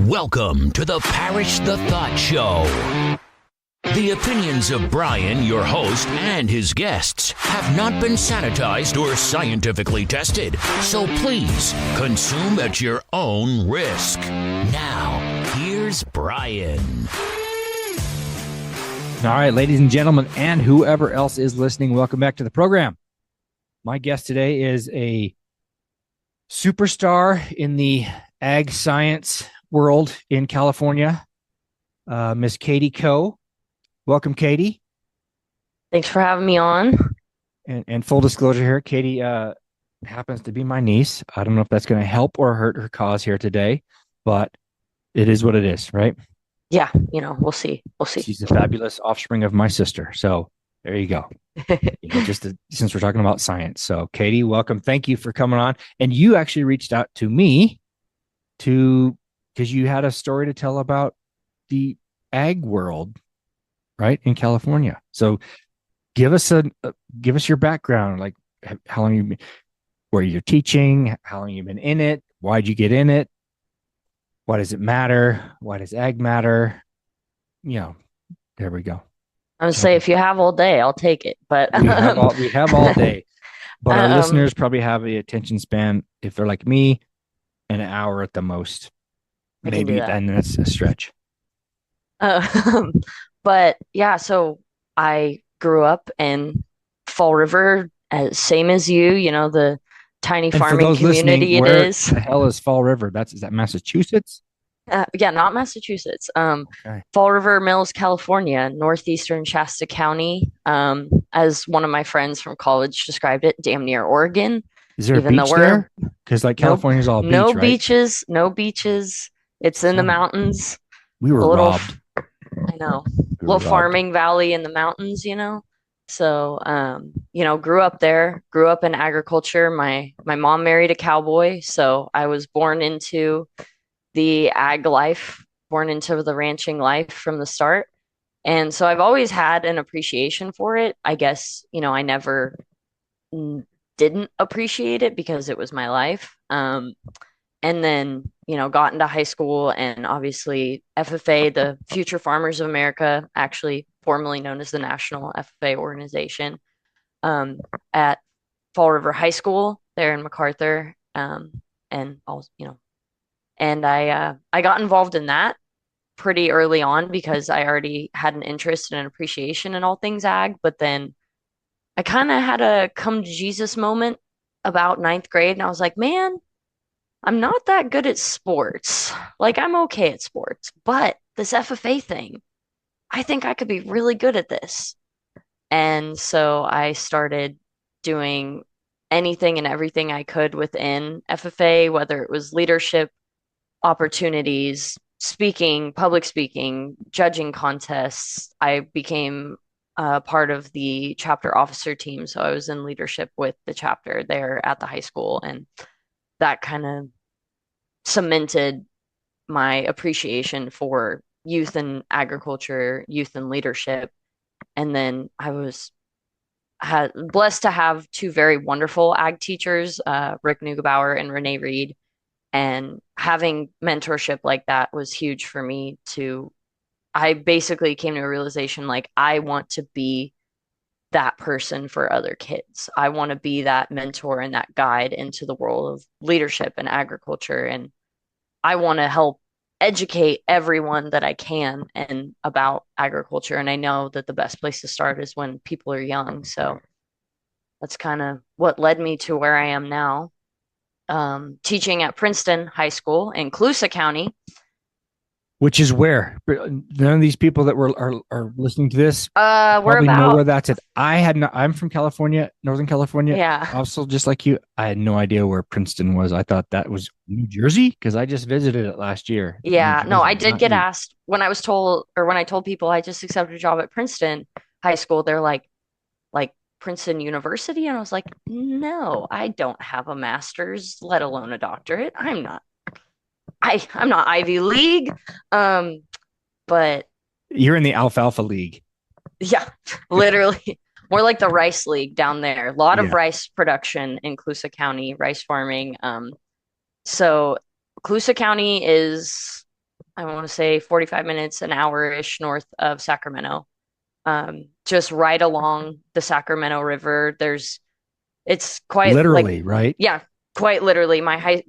Welcome to the Parish the Thought Show. The opinions of Brian, your host, and his guests have not been sanitized or scientifically tested, so please consume at your own risk. Now, here's Brian. All right, ladies and gentlemen, and whoever else is listening, welcome back to the program. My guest today is a superstar in the ag science world in California, Miss Katie Coe. Welcome, Katie. Thanks for having me on. And full disclosure here, Katie happens to be my niece. I don't know if that's going to help or hurt her cause here today, but it is what it is, right? Yeah, we'll see. She's a fabulous offspring of my sister. So there you go. Since we're talking about science. So Katie, welcome. Thank you for coming on. And you actually reached out to me because you had a story to tell about the ag world, right, in California. So give us your background, like how long where you're teaching, how long you've been in it, why'd you get in it, why does it matter, why does ag matter? There we go. I would say if you have all day, I'll take it. But we have all day. But our listeners probably have the attention span, if they're like me, an hour at the most. Maybe, and that's a stretch. But yeah, so I grew up in Fall River, same as you, the tiny farming community it is. Where the hell is Fall River? Is that Massachusetts? Yeah, not Massachusetts. Okay. Fall River Mills, California, northeastern Shasta County. As one of my friends from college described it, damn near Oregon. Is there a beach there? Because California's all beach, no right? No beaches. It's in the mountains. We were robbed. I know. Little farming valley in the mountains, So, grew up there, grew up in agriculture. My mom married a cowboy, so I was born into the ag life, born into the ranching life from the start. And so I've always had an appreciation for it. I guess, I never didn't appreciate it because it was my life. And then, got into high school and obviously FFA, the Future Farmers of America, actually formerly known as the National FFA Organization, at Fall River High School there in MacArthur. And also, and I got involved in that pretty early on because I already had an interest and an appreciation in all things ag. But then I kind of had a come to Jesus moment about ninth grade. And I was like, man, I'm not that good at sports. Like, I'm okay at sports, but this FFA thing, I think I could be really good at this. And so I started doing anything and everything I could within FFA, whether it was leadership opportunities, speaking, public speaking, judging contests. I became part of the chapter officer team. So I was in leadership with the chapter there at the high school. And that kind of cemented my appreciation for youth and agriculture, youth and leadership. And then I was blessed to have two very wonderful ag teachers, Rick Neugebauer and Renee Reed. And having mentorship like that was huge for me I basically came to a realization, like, I want to be that person for other kids. I want to be that mentor and that guide into the world of leadership and agriculture. And I want to help educate everyone that I can about agriculture. And I know that the best place to start is when people are young. So that's kind of what led me to where I am now, teaching at Princeton High School in Colusa County. Which is where none of these people that are listening to this probably know where that's at. I'm from California, Northern California. Yeah. Also, just like you, I had no idea where Princeton was. I thought that was New Jersey because I just visited it last year. Yeah. No, I did get asked when I told people I just accepted a job at Princeton High School. They're like Princeton University, and I was like, no, I don't have a master's, let alone a doctorate. I'm not Ivy League. But you're in the Alfalfa League. Yeah, literally. More like the rice league down there. A lot of rice production in Colusa County, rice farming. So Colusa County is I want to say 45 minutes, an hour-ish north of Sacramento. Just right along the Sacramento River. It's quite like, Literally, right? yeah, quite literally.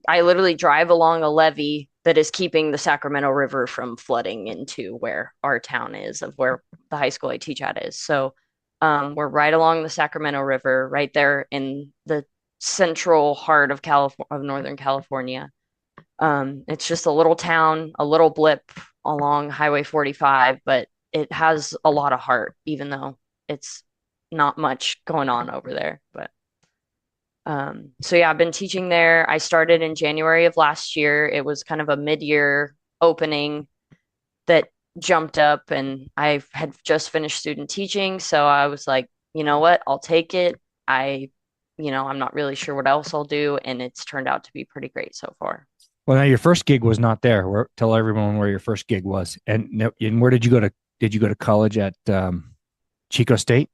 I literally drive along a levee that is keeping the Sacramento River from flooding into where our town is, of where the high school I teach at is. So, we're right along the Sacramento River, right there in the central heart of Northern California. It's just a little town, a little blip along Highway 45, but it has a lot of heart, even though it's not much going on over there. But so yeah, I've been teaching there. I started in January of last year. It was kind of a mid-year opening that jumped up, and I had just finished student teaching, so I was like, you know what, I'll take it. I'm not really sure what else I'll do, and it's turned out to be pretty great so far. Well, now your first gig was not there. Tell everyone where your first gig was, and where did you go to? Did you go to college at Chico State?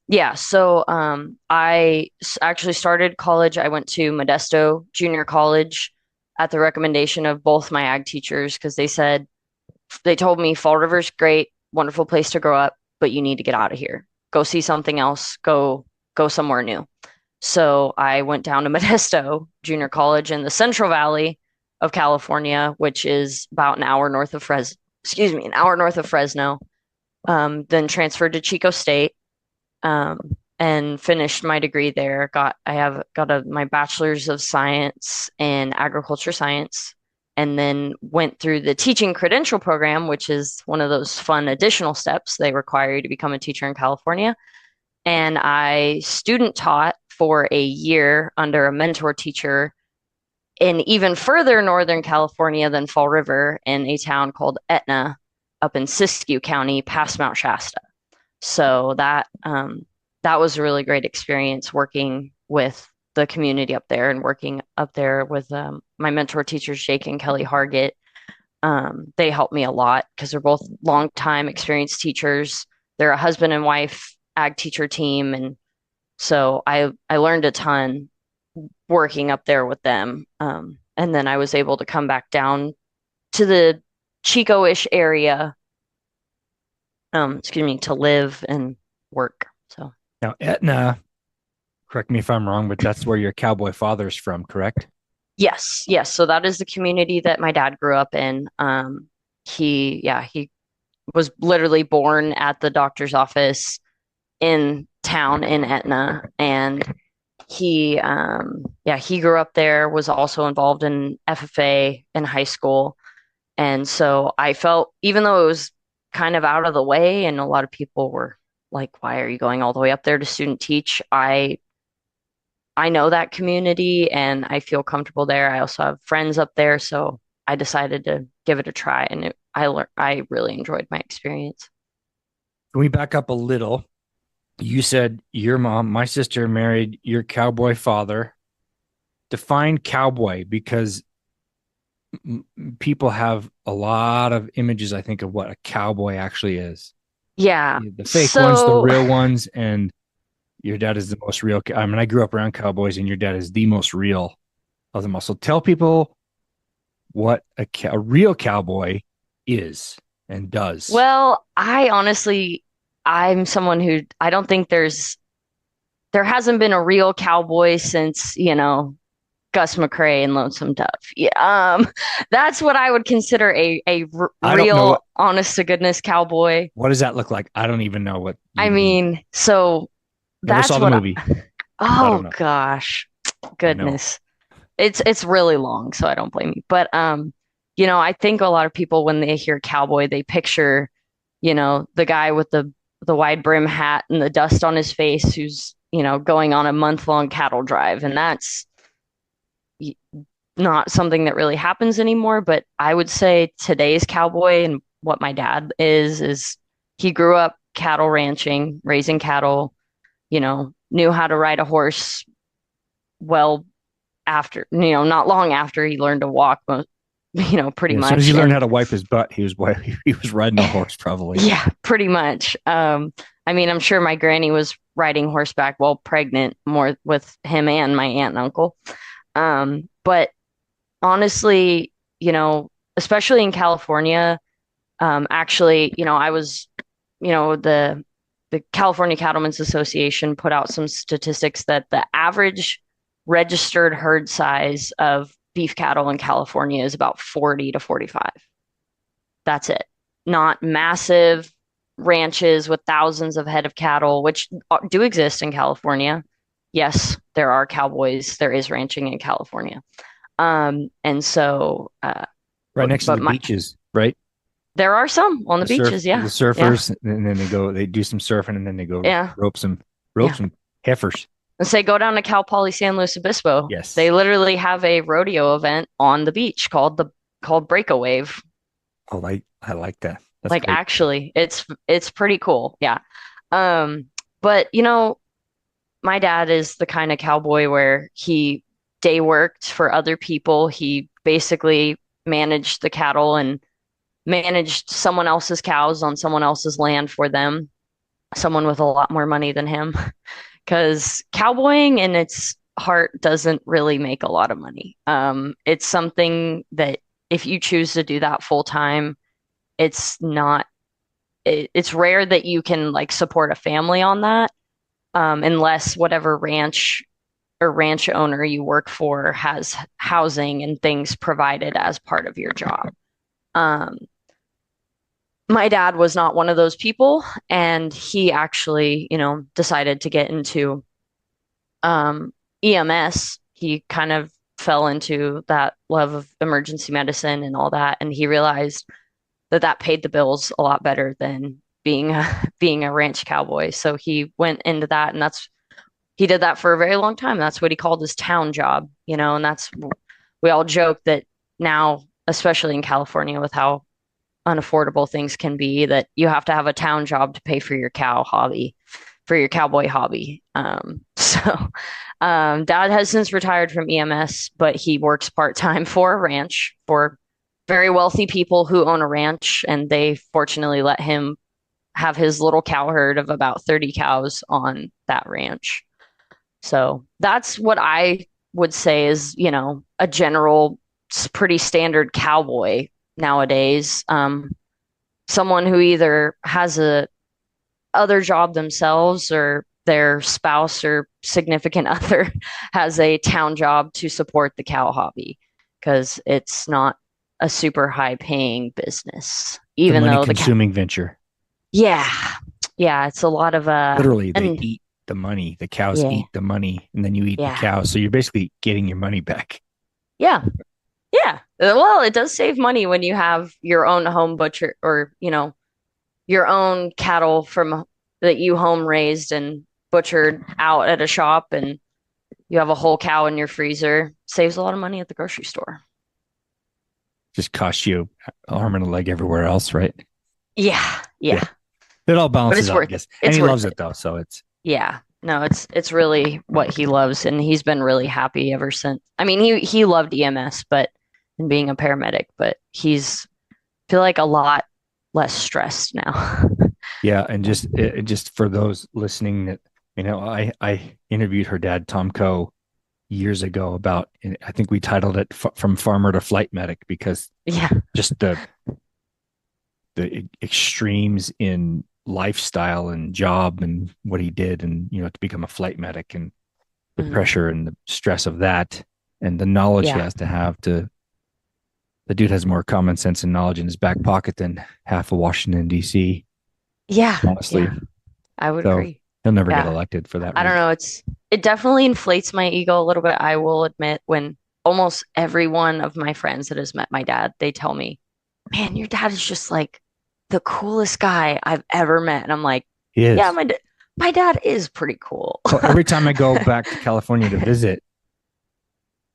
Yeah, so actually started college. I went to Modesto Junior College at the recommendation of both my ag teachers because they told me Fall River's great, wonderful place to grow up, but you need to get out of here. Go see something else. Go somewhere new. So I went down to Modesto Junior College in the Central Valley of California, which is about an hour north of an hour north of Fresno. Then transferred to Chico State, and finished my degree there. I have got my bachelor's of science in agriculture science, and then went through the teaching credential program, which is one of those fun additional steps they require you to become a teacher in California. And I student taught for a year under a mentor teacher in even further Northern California than Fall River, in a town called Etna up in Siskiyou County past Mount Shasta. So that was a really great experience working with the community up there and working up there with my mentor teachers, Jake and Kelly Hargett. They helped me a lot because they're both longtime experienced teachers. They're a husband and wife ag teacher team. And so I learned a ton working up there with them. And then I was able to come back down to the Chico-ish area, to live and work. So Now, Etna, correct me if I'm wrong, but that's where your cowboy father's from, correct? yes. So that is the community that my dad grew up in. He was literally born at the doctor's office in town in Etna, and he grew up there, was also involved in FFA in high school. And so I felt, even though it was kind of out of the way and a lot of people were like, why are you going all the way up there to student teach? I know that community and I feel comfortable there. I also have friends up there, so I decided to give it a try, and I really enjoyed my experience. Can we back up a little? You said your mom, my sister, married your cowboy father. Define cowboy, because people have a lot of images, I think, of what a cowboy actually is. Yeah. The fake ones, the real ones, and your dad is the most real. I mean, I grew up around cowboys, and your dad is the most real of them all. So tell people what a real cowboy is and does. Well, I'm someone who I don't think there hasn't been a real cowboy since, Gus McCrae and Lonesome Dove. Yeah, that's what I would consider a real, honest to goodness cowboy. What does that look like? I don't even know what. I mean, so never saw the movie. Oh gosh, goodness, it's really long, so I don't blame you. But I think a lot of people, when they hear cowboy, they picture, the guy with the wide brim hat and the dust on his face, who's going on a month-long cattle drive, and that's not something that really happens anymore. But I would say today's cowboy, and what my dad is he grew up cattle ranching, raising cattle, knew how to ride a horse well after, not long after he learned to walk, pretty much. As soon as he learned how to wipe his butt, he was riding a horse, probably. Yeah, pretty much. I'm sure my granny was riding horseback while pregnant, more with him and my aunt and uncle. But honestly, especially in California. Actually, I was, the California Cattlemen's Association put out some statistics that the average registered herd size of beef cattle in California is about 40 to 45. That's it. Not massive ranches with thousands of head of cattle, which do exist in California. Yes, there are cowboys. There is ranching in California. And so, right next to the beaches, right? There are some on the beaches, yeah. The surfers, and then they do some surfing, and then they go rope some heifers. And say go down to Cal Poly San Luis Obispo. Yes, they literally have a rodeo event on the beach called Break a Wave. Oh, I like that. That's like great. Actually, it's pretty cool, yeah. But my dad is the kind of cowboy where he day worked for other people. He basically managed the cattle and managed someone else's cows on someone else's land for them, someone with a lot more money than him, because cowboying in its heart doesn't really make a lot of money. It's something that if you choose to do that full time, it's rare that you can like support a family on that, unless whatever ranch or ranch owner you work for has housing and things provided as part of your job. My dad was not one of those people, and he actually, decided to get into EMS. He kind of fell into that love of emergency medicine and all that, and he realized that paid the bills a lot better than being a ranch cowboy. So he went into that, and he did that for a very long time. That's what he called his town job, and we all joke that now, especially in California, with how unaffordable things can be, that you have to have a town job to pay for your cowboy hobby. Dad has since retired from EMS, but he works part-time for a ranch for very wealthy people who own a ranch, and they fortunately let him have his little cow herd of about 30 cows on that ranch. So that's what I would say is, a general, pretty standard cowboy nowadays. Someone who either has a other job themselves, or their spouse or significant other has a town job to support the cow hobby, because it's not a super high paying business, even though the consuming venture. Yeah. It's a lot of literally they eat the money. The cows eat the money, and then you eat the cows. So you're basically getting your money back. Yeah. Well, it does save money when you have your own home butcher, or your own cattle that you home raised and butchered out at a shop, and you have a whole cow in your freezer. Saves a lot of money at the grocery store. Just costs you an arm and a leg everywhere else, right? Yeah. It all balances out, I guess. And he loves it though, so it's no, it's really what he loves, and he's been really happy ever since. I mean, he loved EMS, and being a paramedic, but he's feel like a lot less stressed now. Yeah, and just for those listening, that I interviewed her dad, Tom Coe, years ago about, I think we titled it From Farmer to Flight Medic, because just the extremes in lifestyle and job and what he did, and to become a flight medic, and the pressure and the stress of that, and the knowledge he has to have to. The dude has more common sense and knowledge in his back pocket than half of Washington, D.C. Yeah, honestly, I would agree. He'll never get elected for that. I don't know. It definitely inflates my ego a little bit, I will admit, when almost every one of my friends that has met my dad, they tell me, "Man, your dad is just like the coolest guy I've ever met." And I'm like, he is. Yeah, my dad is pretty cool. So every time I go back to California to visit,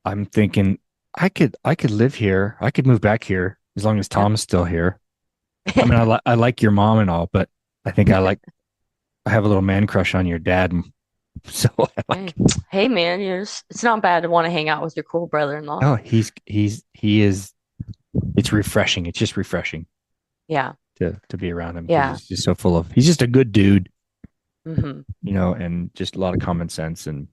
I'm thinking I could live here. I could move back here as long as Tom's still here. I mean, I like your mom and all, but I think I have a little man crush on your dad. So hey man, it's not bad to want to hang out with your cool brother-in-law. No, he is. It's refreshing. It's just refreshing. Yeah. To be around him. Yeah. He's just so full of. He's just a good dude. Mm-hmm. And just a lot of common sense, and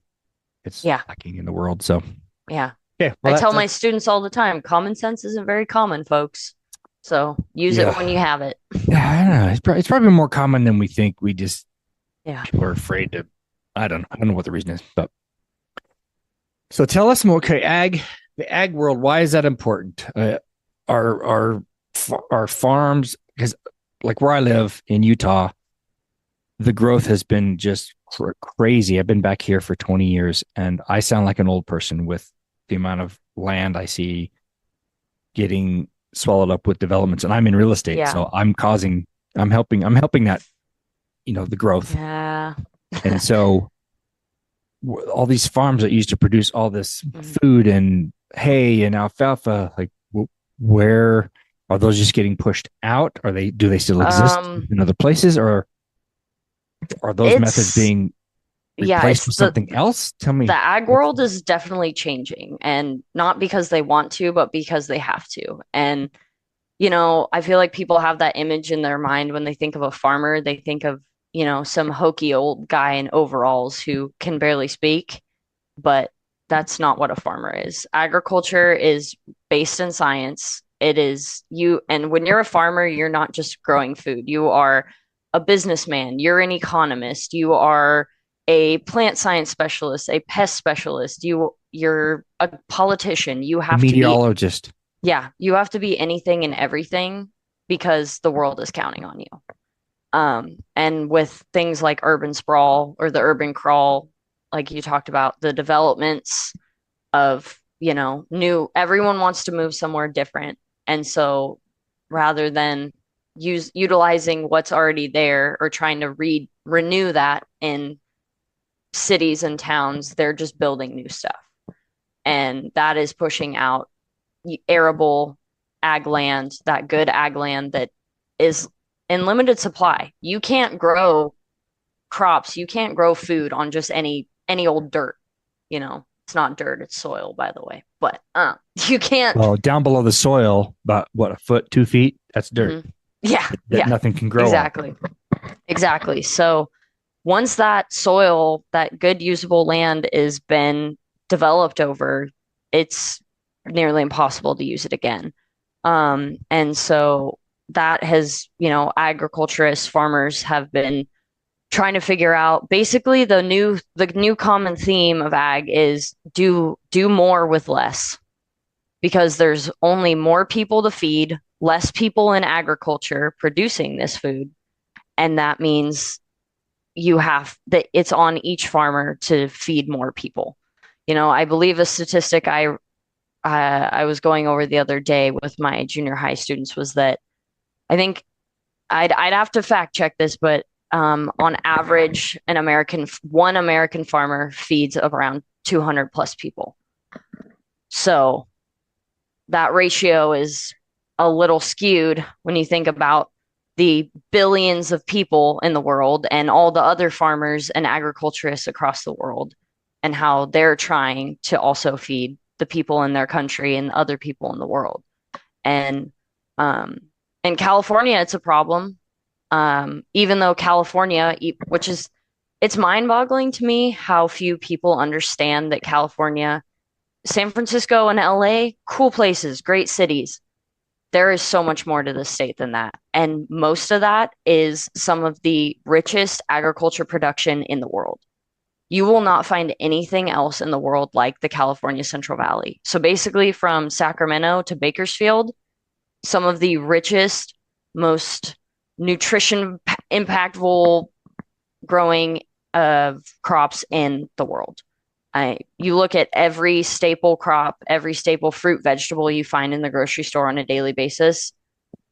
it's lacking in the world. So yeah. Okay. I Well, tell my students all the time, common sense isn't very common, folks. So use it when you have it. Yeah, I don't know. It's probably more common than we think. We just Yeah. people are afraid to. I don't know what the reason is, but so tell us more. Okay, the ag world. Why is that important? Our farms, because like where I live in Utah, the growth has been just crazy. I've been back here for 20 years, and I sound like an old person with the amount of land I see getting swallowed up with developments. And I'm in real estate, so I'm helping that, the growth. Yeah. And so all these farms that used to produce all this food and hay and alfalfa, like where are those just getting pushed out? Do they still exist in other places, or are those methods being replaced with something else? Tell me. The ag world is definitely changing, and not because they want to, but because they have to. And, I feel like people have that image in their mind when they think of a farmer. They think of, some hokey old guy in overalls who can barely speak, but that's not what a farmer is. Agriculture is based in science. It is and when you're a farmer, you're not just growing food. You are a businessman, you're an economist, you are a plant science specialist, a pest specialist, you're a politician. You have to be meteorologist. Yeah, you have to be anything and everything because the world is counting on you. And with things like urban sprawl or the urban crawl, like you talked about, the developments of, everyone wants to move somewhere different. And so rather than utilizing what's already there or trying to renew that in cities and towns, they're just building new stuff. And that is pushing out arable ag land, that good ag land that is in limited supply. You can't grow crops, you can't grow food on just any old dirt. It's not dirt, it's soil, by the way. But you can't. Well, down below the soil, about what, a foot, 2 feet, that's dirt. Mm-hmm. Yeah. That nothing can grow. Exactly. So once that soil, that good usable land is been developed over, it's nearly impossible to use it again. And so that has, agriculturists, farmers have been trying to figure out. Basically, the new common theme of ag is do more with less, because there's only more people to feed, less people in agriculture producing this food, and that means it's on each farmer to feed more people. I believe a statistic I was going over the other day with my junior high students was that I think I'd have to fact check this, but on average, one American farmer feeds around 200 plus people. So that ratio is a little skewed when you think about the billions of people in the world and all the other farmers and agriculturists across the world, and how they're trying to also feed the people in their country and other people in the world. And in California, it's a problem. Even though California, it's mind-boggling to me how few people understand that California, San Francisco and LA, cool places, great cities. There is so much more to this state than that. And most of that is some of the richest agriculture production in the world. You will not find anything else in the world like the California Central Valley. So basically from Sacramento to Bakersfield, some of the richest, most nutrition impactful growing of crops in the world. You look at every staple crop, every staple fruit, vegetable you find in the grocery store on a daily basis,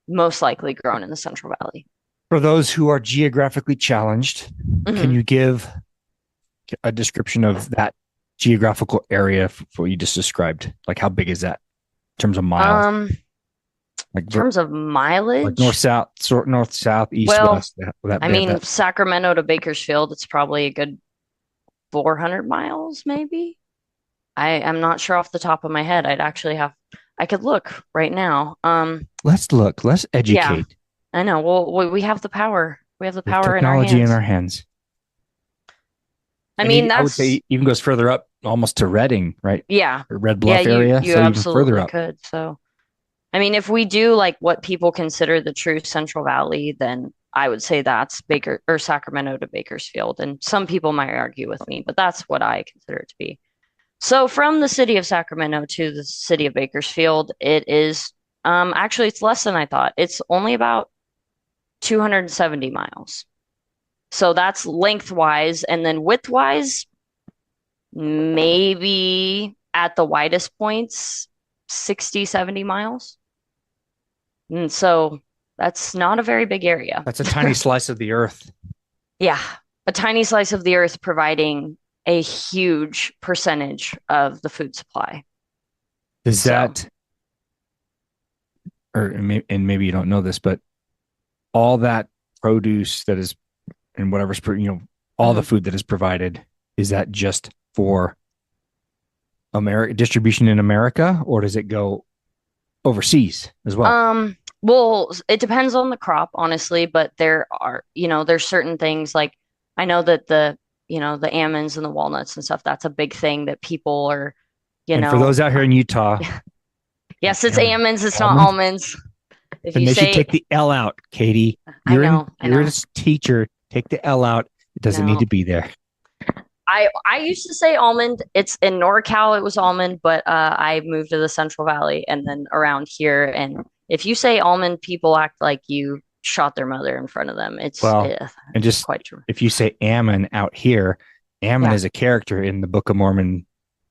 most likely grown in the Central Valley. For those who are geographically challenged, can you give a description of that geographical area for what you just described? Like, how big is that in terms of miles? In terms of mileage? Like north, south, east, west. Sacramento to Bakersfield, it's probably a good 400 miles, maybe. I'm not sure off the top of my head. I could look right now. Let's look. Let's educate. Yeah, I know. Well, we have the power. We have the power technology in our hands. I mean, I would say even goes further up, almost to Reading, right? yeah. Or Red Bluff area. You So even absolutely further up. could. So, I mean, if we do like what people consider the true Central Valley, then I would say that's Baker or Sacramento to Bakersfield. And some people might argue with me, but that's what I consider it to be. So from the city of Sacramento to the city of Bakersfield, it is actually it's less than I thought. It's only about 270 miles. So that's lengthwise, and then widthwise, maybe at the widest points, 60, 70 miles. And so that's not a very big area. That's a tiny slice of the earth. Yeah, a tiny slice of the earth providing a huge percentage of the food supply. Is that, and maybe you don't know this, but all that produce that is, and whatever's, all the food that is provided, is that just for America distribution in America, or does it go overseas as well? Well, it depends on the crop, honestly, but there are, there's certain things like I know that the almonds and the walnuts and stuff, that's a big thing that people are, and for those out here in Utah, yes, it's almonds, it's not almonds. If then you they say should take the L out, Katie. You're a teacher. Take the L out. It doesn't need to be there. I used to say almond. It's in NorCal, it was almond, but I moved to the Central Valley and then around here. And if you say almond, people act like you shot their mother in front of them. It's and just quite true. If you say Ammon out here, Ammon is a character in the Book of Mormon,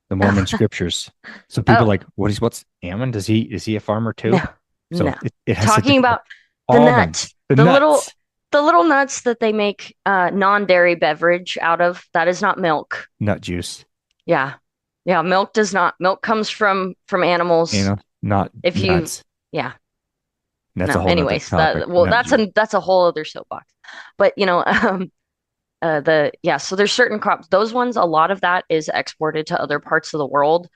the Mormon scriptures. So people are like, what's Ammon? Is he a farmer too? No, so no. It has talking about the nuts, the little nuts that they make non-dairy beverage out of. That is not milk. Nut juice. Yeah. Milk does not. Milk comes from animals. Not if nuts. Yeah. That's a whole anyways, topic. That's a whole other soapbox. But so there's certain crops. Those ones, a lot of that is exported to other parts of the world.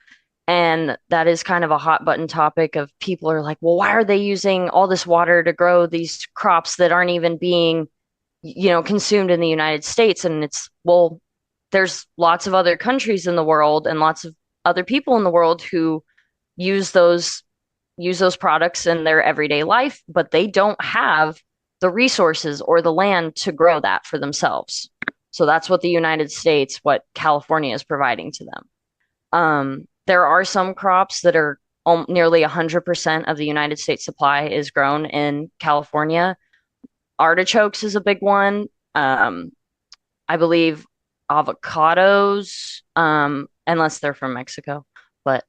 And that is kind of a hot button topic of people are like, well, why are they using all this water to grow these crops that aren't even being, consumed in the United States? And it's, well, there's lots of other countries in the world and lots of other people in the world who use those products in their everyday life, but they don't have the resources or the land to grow that for themselves. So that's what the United States, what California is providing to them. There are some crops that are nearly 100% of the United States supply is grown in California. Artichokes is a big one. I believe avocados, unless they're from Mexico, but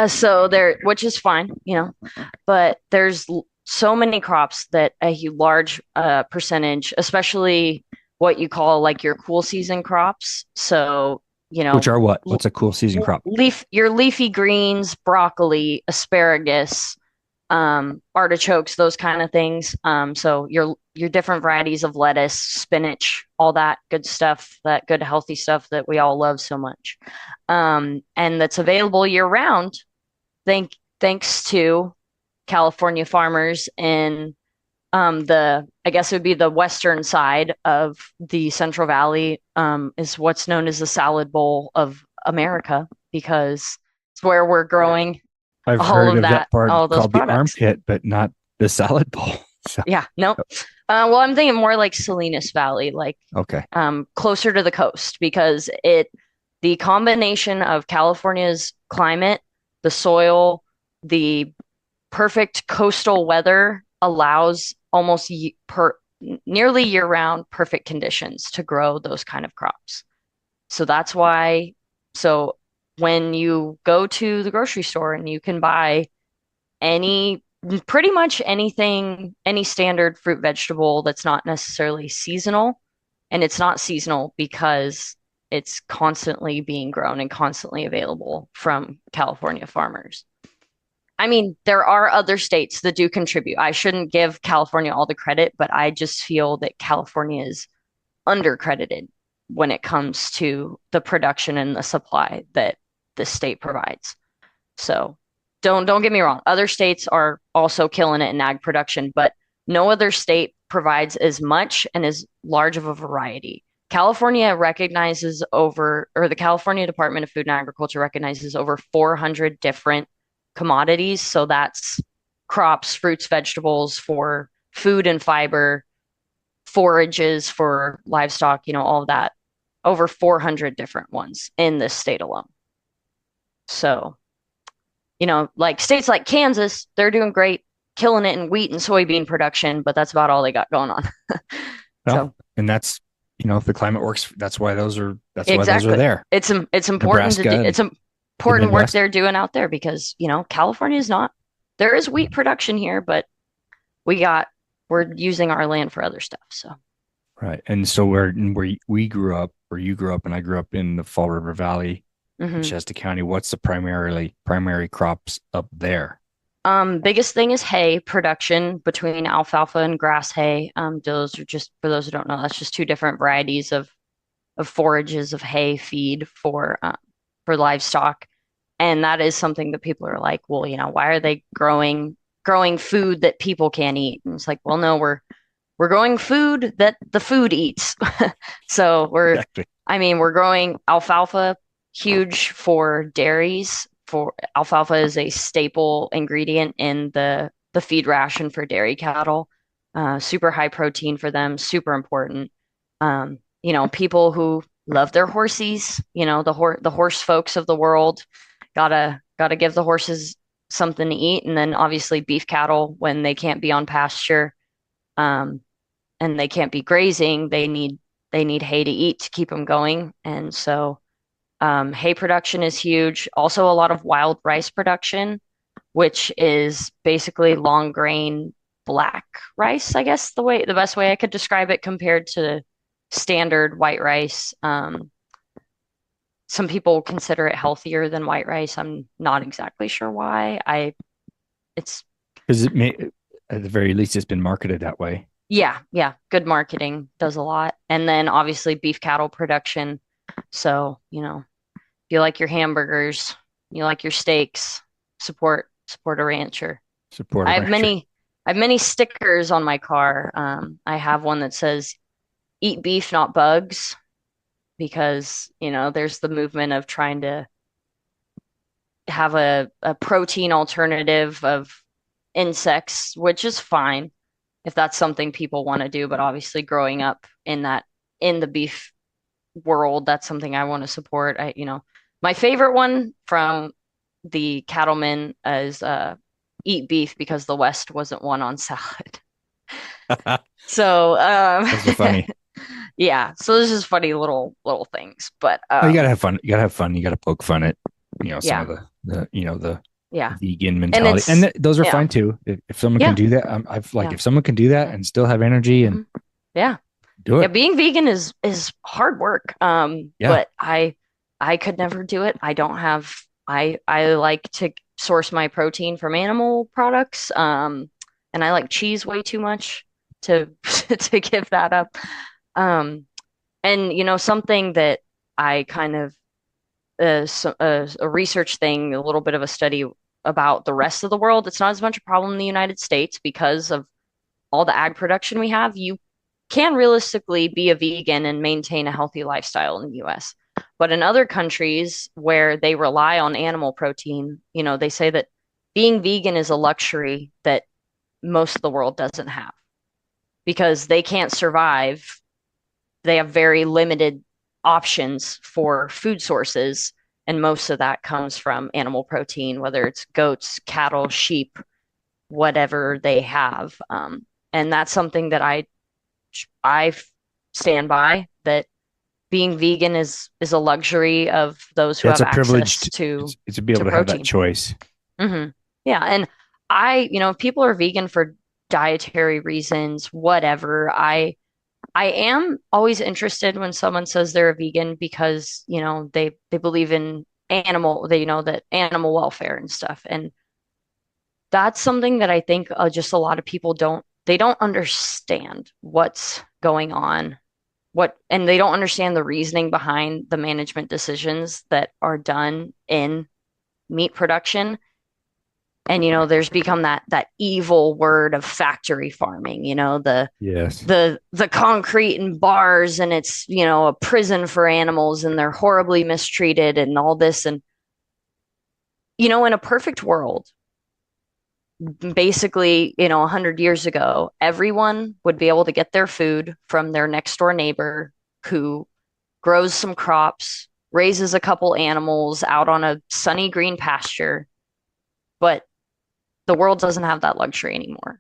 so there, which is fine, but there's so many crops that a large percentage, especially what you call like your cool season crops. So which are what? What's a cool season crop? Your leafy greens, broccoli, asparagus, artichokes, those kind of things. So your different varieties of lettuce, spinach, all that good stuff, that good healthy stuff that we all love so much, and that's available year round. Thanks to California farmers in I guess it would be the western side of the Central Valley, is what's known as the salad bowl of America, because it's where we're growing I've all heard of that part all those called products. The armpit, but not the salad bowl. So. Yeah, no. Well, I'm thinking more like Salinas Valley, like closer to the coast, because the combination of California's climate, the soil, the perfect coastal weather allows almost nearly year-round perfect conditions to grow those kind of crops. So that's why. So when you go to the grocery store and you can buy pretty much anything, any standard fruit, vegetable that's not necessarily seasonal, and it's not seasonal because it's constantly being grown and constantly available from California farmers. I mean, there are other states that do contribute. I shouldn't give California all the credit, but I just feel that California is undercredited when it comes to the production and the supply that the state provides. So don't get me wrong. Other states are also killing it in ag production, but no other state provides as much and as large of a variety. California recognizes over, or the California Department of Food and Agriculture recognizes over 400 different commodities. So that's crops, fruits, vegetables for food and fiber, forages for livestock, all of that. Over 400 different ones in this state alone. So, like states like Kansas, they're doing great, killing it in wheat and soybean production, but that's about all they got going on. Well, and that's, if the climate works, that's why those are Exactly. there. It's important to do. It's important work they're doing out there because, California is not, there is wheat production here, but we're using our land for other stuff. So. Right. And so where we grew up, or you grew up, and I grew up in the Fall River Valley, in Shasta County, what's the primary crops up there? Biggest thing is hay production between alfalfa and grass hay. Those are just, for those who don't know, that's just two different varieties of forages of hay feed for livestock. And that is something that people are like, well, why are they growing food that people can't eat? And it's like, well, no, we're growing food that the food eats. So we're growing alfalfa, huge for dairies. For alfalfa is a staple ingredient in the feed ration for dairy cattle. Super high protein for them, super important. People who love their horsies, the horse folks of the world, gotta give the horses something to eat. And then obviously beef cattle, when they can't be on pasture, and they can't be grazing, they need hay to eat to keep them going. And so hay production is huge. Also, a lot of wild rice production, which is basically long grain black rice, I guess the best way I could describe it compared to standard white rice. Some people consider it healthier than white rice. I'm not exactly sure why. It's because it may, at the very least, it's been marketed that way. Yeah. Good marketing does a lot. And then obviously beef cattle production. So, if you like your hamburgers, you like your steaks, support a rancher. I have many stickers on my car. I have one that says eat beef, not bugs, because, there's the movement of trying to have a protein alternative of insects, which is fine if that's something people want to do. But obviously growing up in the beef world, that's something I want to support. My favorite one from the cattlemen is eat beef because the West wasn't one on salad. So those are funny. Yeah, so this is funny little things, but you gotta have fun. You gotta poke fun at some of the vegan mentality, and those are fine too. If someone can do that, if someone can do that and still have energy and do it. Yeah, being vegan is hard work. But I could never do it. I don't have. I like to source my protein from animal products. And I like cheese way too much to to give that up. And something that I kind of a research thing, a little bit of a study about the rest of the world. It's not as much a problem in the United States because of all the ag production we have. You can realistically be a vegan and maintain a healthy lifestyle in the US. But in other countries where they rely on animal protein, they say that being vegan is a luxury that most of the world doesn't have because they can't survive. They have very limited options for food sources, and most of that comes from animal protein, whether it's goats, cattle, sheep, whatever they have. And that's something that I stand by, that being vegan is a luxury of those who have access to be able to have that choice. Mm-hmm. Yeah, and if people are vegan for dietary reasons, whatever, I am always interested when someone says they're a vegan because, they believe in that animal welfare and stuff. And that's something that I think just a lot of people don't understand what's going on, and they don't understand the reasoning behind the management decisions that are done in meat production. And there's become that evil word of factory farming, Yes. the concrete and bars, and it's a prison for animals, and they're horribly mistreated and all this. And in a perfect world, basically 100 years ago, everyone would be able to get their food from their next door neighbor who grows some crops, raises a couple animals out on a sunny green pasture. But the world doesn't have that luxury anymore.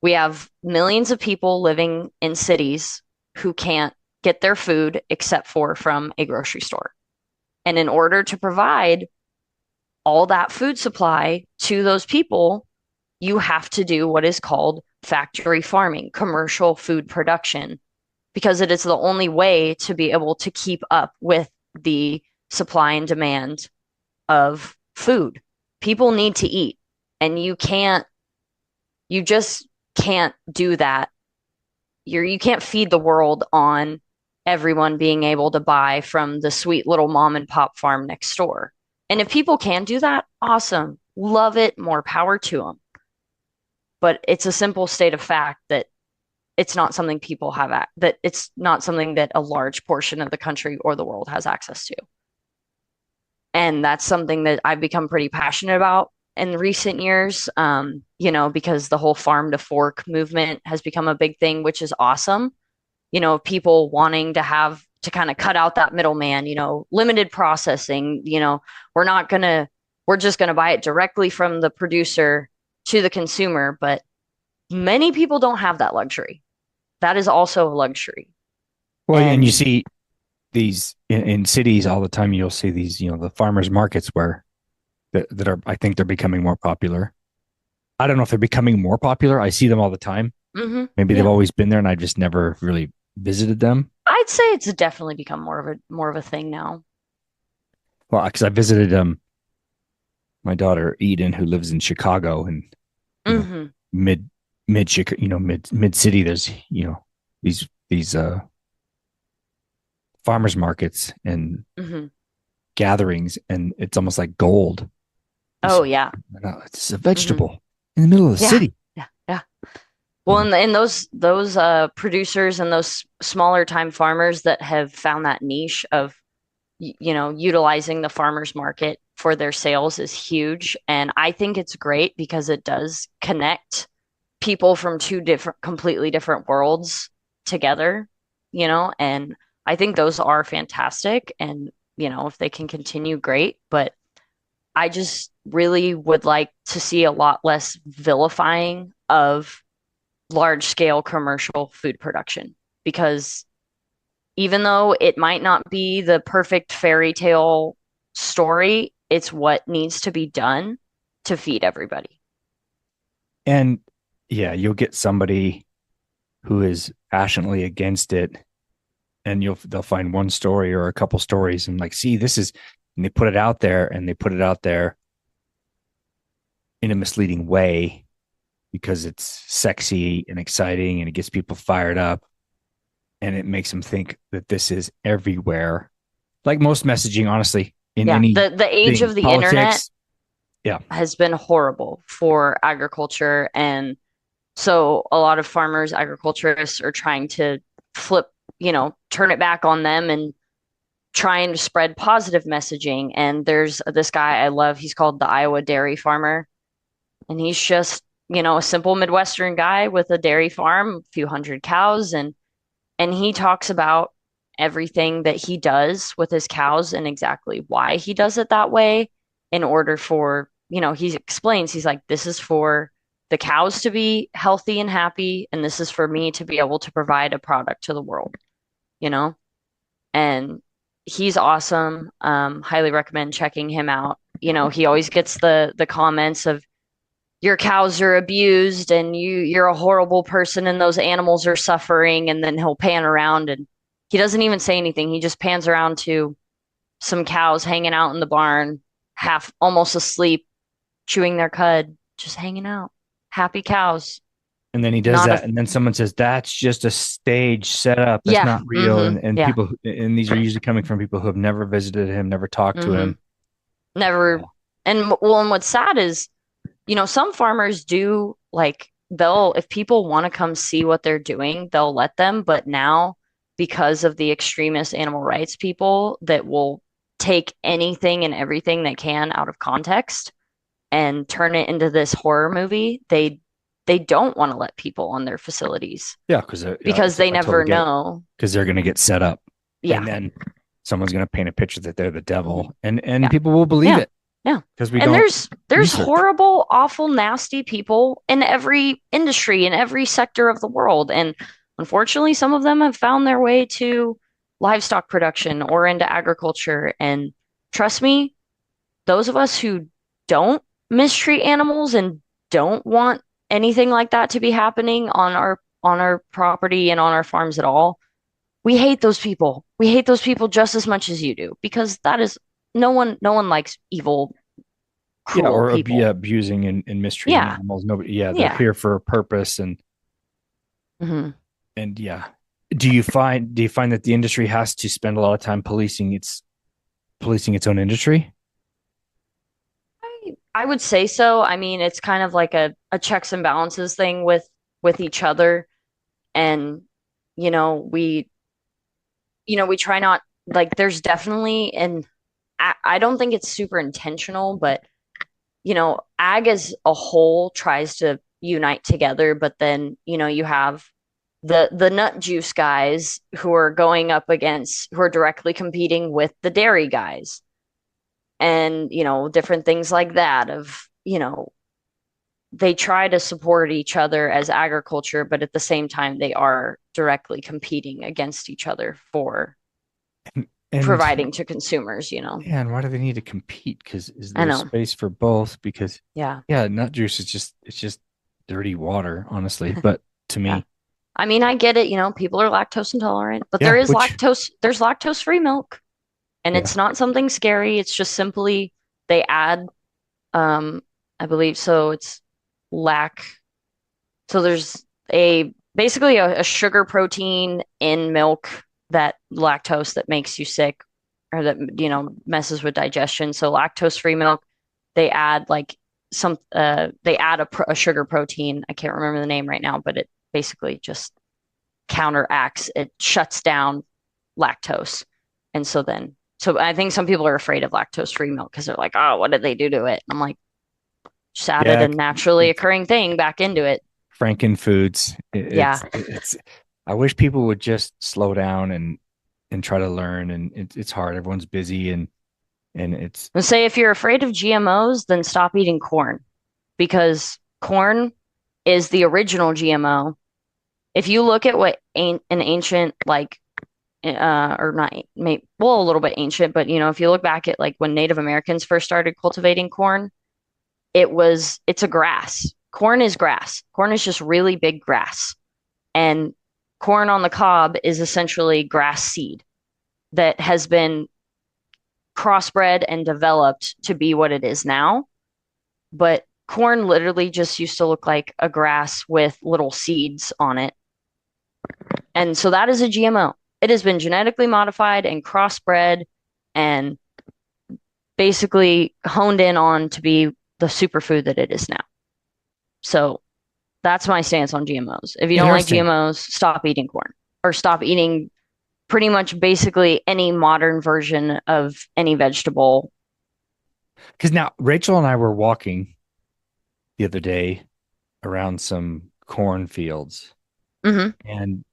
We have millions of people living in cities who can't get their food except for from a grocery store. And in order to provide all that food supply to those people, you have to do what is called factory farming, commercial food production, because it is the only way to be able to keep up with the supply and demand of food. People need to eat, and you just can't do that. You can't feed the world on everyone being able to buy from the sweet little mom and pop farm next door. And if people can do that, awesome. Love it. More power to them. But it's a simple state of fact that it's not something people have, that it's not something that a large portion of the country or the world has access to. And that's something that I've become pretty passionate about in recent years, because the whole farm to fork movement has become a big thing, which is awesome. People wanting to kind of cut out that middleman, limited processing, we're just going to buy it directly from the producer to the consumer. But many people don't have that luxury. That is also a luxury. Well, and you see these in cities all the time. You'll see these, the farmers markets that are, I think they're becoming more popular. I don't know if they're becoming more popular. I see them all the time. Mm-hmm. Maybe they've always been there and I just never really visited them. I'd say it's definitely become more of a thing now. Well, because I visited my daughter Eden, who lives in Chicago, and Mm-hmm. mid city. There's these farmers markets and Mm-hmm. gatherings, and it's almost like gold. Oh yeah, it's a vegetable in the middle of the city. Yeah. Well, and those producers and those smaller time farmers that have found that niche of utilizing the farmers market for their sales is huge. And I think it's great because it does connect people from two completely different worlds together, and I think those are fantastic. And, if they can continue, great. But I just really would like to see a lot less vilifying of large scale commercial food production, because even though it might not be the perfect fairy tale story, it's what needs to be done to feed everybody. And yeah, you'll get somebody who is passionately against it, and they'll find one story or a couple stories and like, see, this is, and they put it out there, and they put it out there in a misleading way because it's sexy and exciting and it gets people fired up, and it makes them think that this is everywhere. Like most messaging, honestly, in any the age of the politics, internet has been horrible for agriculture. And so a lot of farmers, agriculturists are trying to turn it back on them and trying to spread positive messaging. And there's this guy I love. He's called the Iowa Dairy Farmer. And he's just, a simple Midwestern guy with a dairy farm, a few hundred cows. And he talks about everything that he does with his cows and exactly why he does it that way, in order for, he explains, he's like, this is for the cows to be healthy and happy, and this is for me to be able to provide a product to the world, and he's awesome. Highly recommend checking him out. He always gets the comments of, your cows are abused and you're a horrible person and those animals are suffering. And then he'll pan around and he doesn't even say anything. He just pans around to some cows hanging out in the barn, half almost asleep, chewing their cud, just hanging out. Happy cows. And then he does that, and then someone says, that's just a stage setup. That's not real. And people, and these are usually coming from people who have never visited him, never talked to him. Never. And what's sad is some farmers do like they'll if people want to come see what they're doing, they'll let them, but now because of the extremist animal rights people that will take anything and everything they can out of context and turn it into this horror movie, they don't want to let people on their facilities. Yeah, because they never know. Because they're going to get set up. Yeah. And then someone's going to paint a picture that they're the devil, and people will believe it. Yeah. Because there's horrible, awful, nasty people in every industry, in every sector of the world. And unfortunately, some of them have found their way to livestock production or into agriculture. And trust me, those of us who don't mistreat animals and don't want anything like that to be happening on our property and on our farms at all, we hate those people. We hate those people just as much as you do, because that is no one likes evil, cruel people. Abusing and mistreating animals. Nobody. They're here for a purpose, and and Do you find that the industry has to spend a lot of time policing its own industry? I would say so. I mean, it's kind of like a checks and balances thing with each other, and we try not, like, there's definitely, and I don't think it's super intentional, but ag as a whole tries to unite together, but then you have the nut juice guys who are directly competing with the dairy guys, and different things like that they try to support each other as agriculture, but at the same time they are directly competing against each other for providing to consumers. Yeah, and why do they need to compete? Because is there space for both? Because nut juice is just dirty water, honestly. But to me, I mean, I get it. People are lactose intolerant, but there's lactose-free milk, and it's not something scary. It's just simply they add, I believe so. It's so there's basically a sugar protein in milk, that lactose, that makes you sick, or that messes with digestion. So lactose-free milk, they add a sugar protein. I can't remember the name right now, but it basically just counteracts, it shuts down lactose. And so I think some people are afraid of lactose-free milk because they're like, oh, what did they do to it? I'm like, just added a naturally occurring thing back into it. Franken foods. I wish people would just slow down and try to learn. And it's hard. Everyone's busy, and it's. Let's say if you're afraid of GMOs, then stop eating corn, because corn is the original GMO. If you look at what an ancient, like, or not, a little bit ancient, but if you look back at like when Native Americans first started cultivating corn, it's a grass. Corn is grass. Corn is just really big grass. And corn on the cob is essentially grass seed that has been crossbred and developed to be what it is now. But corn literally just used to look like a grass with little seeds on it. And so that is a GMO. It has been genetically modified and crossbred and basically honed in on to be the superfood that it is now. So that's my stance on GMOs. If you don't like GMOs, stop eating corn, or stop eating pretty much basically any modern version of any vegetable. Because now Rachel and I were walking the other day around some cornfields, and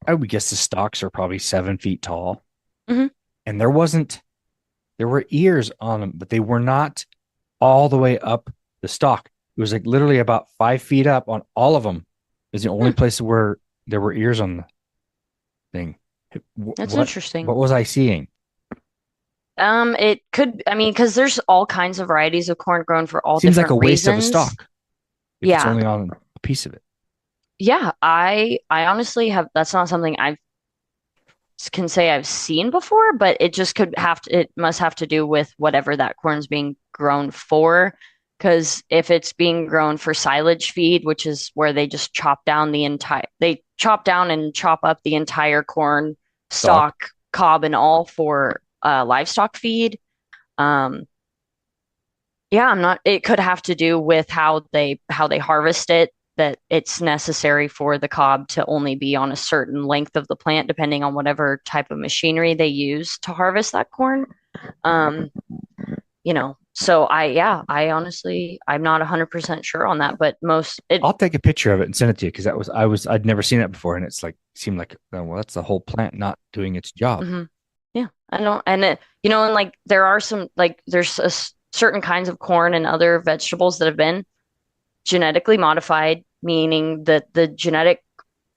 I would guess the stalks are probably 7 feet tall, and there were ears on them, but they were not all the way up the stalk. It was like literally about 5 feet up on all of them. Is the only place where there were ears on the thing. That's interesting. What was I seeing? It could, because there's all kinds of varieties of corn grown for all different reasons. Seems like a waste of a stalk. If it's only on a piece of it. Yeah, I honestly that's not something I can say I've seen before, but it just it must have to do with whatever that corn's being grown for. Because if it's being grown for silage feed, which is where they just chop down and chop up the entire corn stalk, cob and all, for livestock feed. Yeah, I'm not, it could have to do with how they harvest it, that it's necessary for the cob to only be on a certain length of the plant, depending on whatever type of machinery they use to harvest that corn. Um, so I honestly, I'm not 100% sure on that, but I'll take a picture of it and send it to you because I'd never seen it before, and it's like seemed like, oh, well, that's the whole plant not doing its job. mhm. Yeah, I don't, and and like there are some, like there's certain kinds of corn and other vegetables that have been genetically modified, meaning that the genetic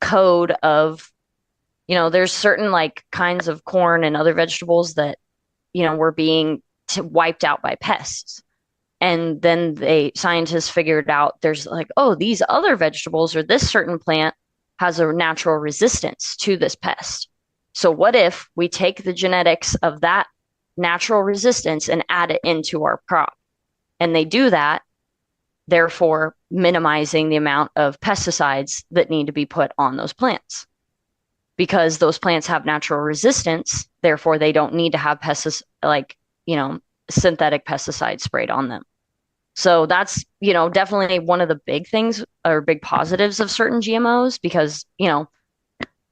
code of, there's certain like kinds of corn and other vegetables that, were being wiped out by pests. And then scientists figured out there's like, oh, these other vegetables or this certain plant has a natural resistance to this pest. So what if we take the genetics of that natural resistance and add it into our crop? And they do that, therefore minimizing the amount of pesticides that need to be put on those plants. Because those plants have natural resistance, therefore they don't need to have synthetic pesticides sprayed on them. So that's, definitely one of the big things or big positives of certain GMOs, because,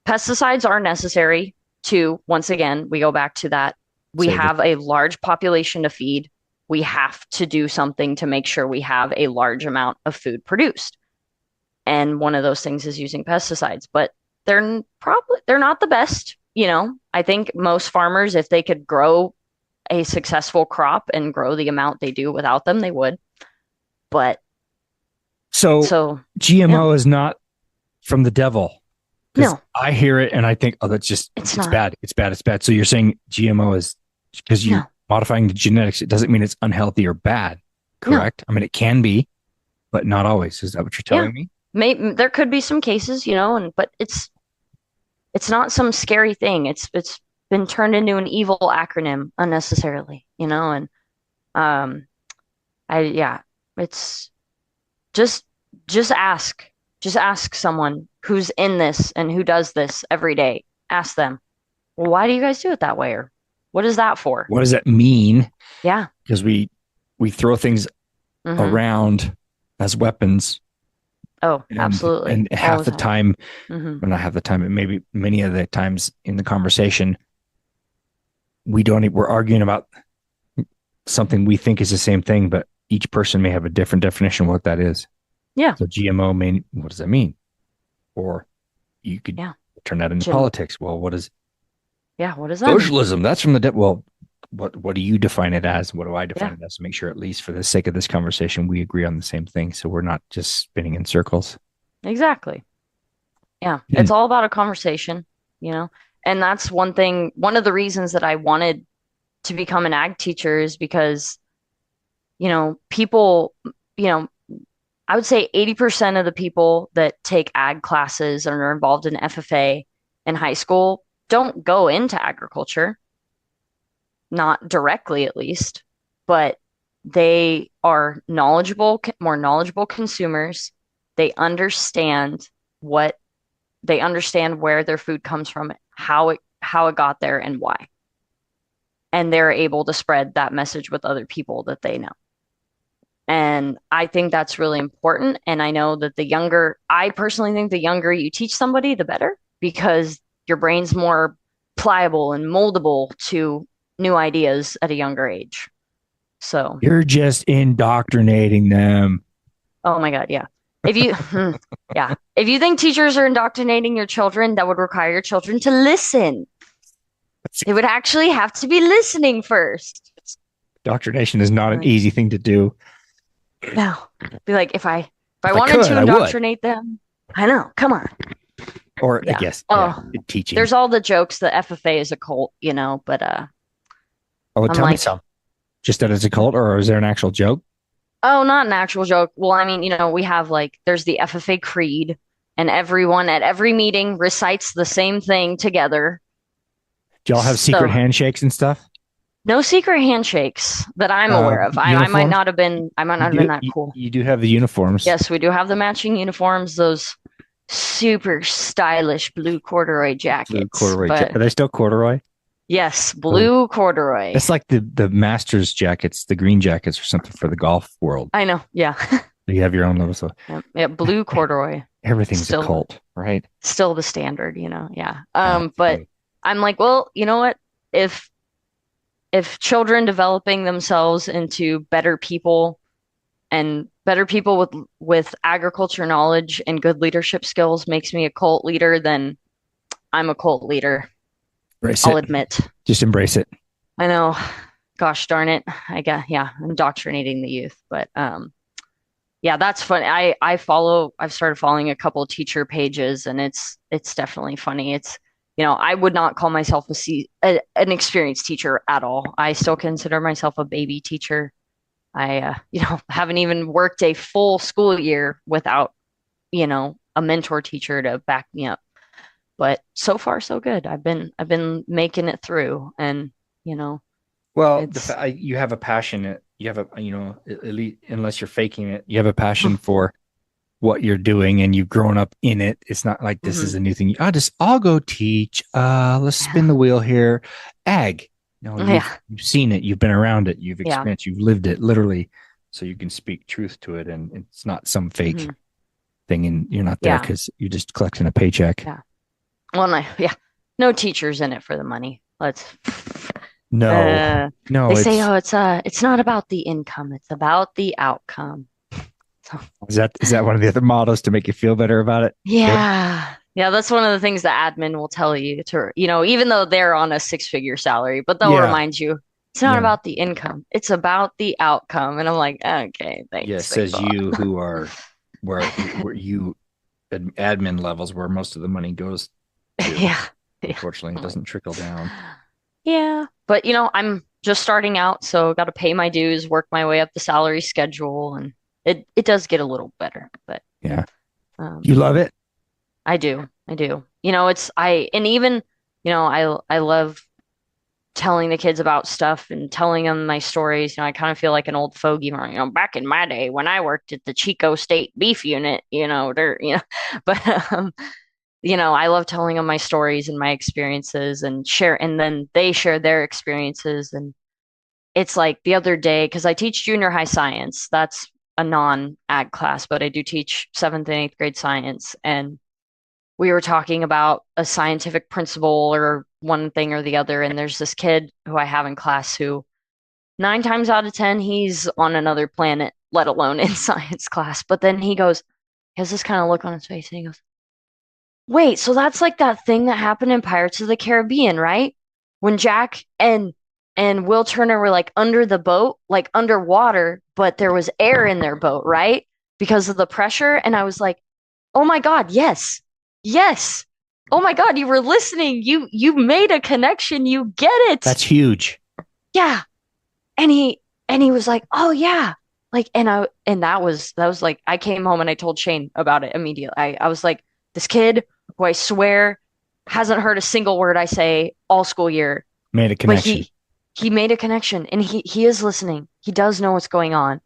pesticides are necessary to, once again, we go back to that. We have a large population to feed. We have to do something to make sure we have a large amount of food produced. And one of those things is using pesticides, but they're not the best. I think most farmers, if they could grow a successful crop and grow the amount they do without them, they would. But so GMO is not from the devil. No, I hear it and I think, oh, it's bad. It's bad. It's bad. So you're saying GMO is because you're modifying the genetics. It doesn't mean it's unhealthy or bad. Correct. No. I mean, it can be, but not always. Is that what you're telling me? Maybe there could be some cases, but it's not some scary thing. It's been turned into an evil acronym unnecessarily, and it's just ask someone who's in this and who does this every day. Ask them, well, why do you guys do it that way? Or what is that for? What does that mean? Yeah. Because we throw things around as weapons. Oh, absolutely. And half the time, well, not half the time, but maybe many of the times in the conversation, we're arguing about something we think is the same thing, but each person may have a different definition of what that is. Yeah. So GMO what does that mean? Or you could turn that into politics. Well, what is that socialism? Mean? That's from the well, what do you define it as? What do I define it as? To make sure, at least for the sake of this conversation, we agree on the same thing. So we're not just spinning in circles. Exactly. Yeah. It's all about a conversation, and that's one of the reasons that I wanted to become an ag teacher is because, people, I would say 80% of the people that take ag classes and are involved in FFA in high school don't go into agriculture. Not directly, at least, but they are more knowledgeable consumers. They understand where their food comes from, how it got there, and why. And they're able to spread that message with other people that they know. And I think that's really important. And I know that I personally think the younger you teach somebody, the better, because your brain's more pliable and moldable to new ideas at a younger age. So you're just indoctrinating them. Oh my God. Yeah. If you think teachers are indoctrinating your children, that would require your children to listen. They would actually have to be listening first. Indoctrination is not an easy thing to do. No. Be like, if I wanted to indoctrinate them, I know. Come on. Or I guess teaching. There's all the jokes that FFA is a cult, but tell me some. Just that it's a cult, or is there an actual joke? Oh, not an actual joke. Well, I mean, we have there's the FFA creed, and everyone at every meeting recites the same thing together. Do y'all have secret handshakes and stuff? No secret handshakes that I'm aware of. I might not have been that cool. You do have the uniforms. Yes, we do have the matching uniforms, those super stylish blue corduroy jackets. Are they still corduroy? Yes, blue corduroy. It's like the Masters jackets, the green jackets or something for the golf world. I know. Yeah. You have your own level. So Yeah, blue corduroy. everything's Still, a cult, right? still the standard, you know. Yeah. That's But funny. I'm like, well, you know what? If children developing themselves into better people and better people with agriculture knowledge and good leadership skills makes me a cult leader, then I'm a cult leader. Embrace I'll it. admit. Just embrace it. I know. Gosh darn it. I guess yeah, indoctrinating the youth. But yeah, that's funny. I've started following a couple of teacher pages and it's definitely funny. It's I would not call myself an experienced teacher at all. I still consider myself a baby teacher. I haven't even worked a full school year without, a mentor teacher to back me up. But so far so good. I've been making it through and, Well, it's you have a passion. You have at least unless you're faking it, you have a passion for what you're doing, and you've grown up in it. It's not like this is Mhm. a new thing. I'll go teach. Let's spin the wheel here. Ag. Yeah. You've seen it. You've been around it. You've Yeah. experienced. You've lived it literally, so you can speak truth to it, and it's not some fake Mhm. thing. And you're not there Yeah. because you're just collecting a paycheck. Yeah. Well, no teachers in it for the money. No, no. They say, oh, it's not about the income, it's about the outcome. So, Is that one of the other mottos to make you feel better about it? yeah. Yeah, that's one of the things the admin will tell you to, even though they're on a six-figure salary, but they'll Yeah. remind you it's not Yeah. about the income, it's about the outcome. And I'm like, okay, thanks. Yeah, thanks says a lot. you who are where you admin levels where most of the money goes to. Yeah. Unfortunately, it doesn't trickle down. Yeah. But I'm just starting out, so got to pay my dues, work my way up the salary schedule, and it does get a little better, but Yeah. um You love it? I do. I do. And even, I love telling the kids about stuff and telling them my stories. I kind of feel like an old fogey, back in my day when I worked at the Chico State Beef Unit, but I love telling them my stories and my experiences and then they share their experiences. And it's like the other day, because I teach junior high science, that's a non-ag class, but I do teach seventh and eighth grade science. And we were talking about a scientific principle or one thing or the other. And there's this kid who I have in class who 9 times out of 10, he's on another planet, let alone in science class. But then he has this kind of look on his face and he goes, wait, so that's like that thing that happened in Pirates of the Caribbean, right? When Jack and Will Turner were like under the boat, like underwater, but there was air in their boat, right? Because of the pressure. And I was like, oh my God, yes. Yes. Oh my God, you were listening. You made a connection. You get it. That's huge. Yeah. And he was like, "Oh yeah." Like and that was like I came home and I told Shane about it immediately. I was like, this kid who I swear hasn't heard a single word I say all school year, Made a but connection. he made a connection and he is listening. He does know what's going on.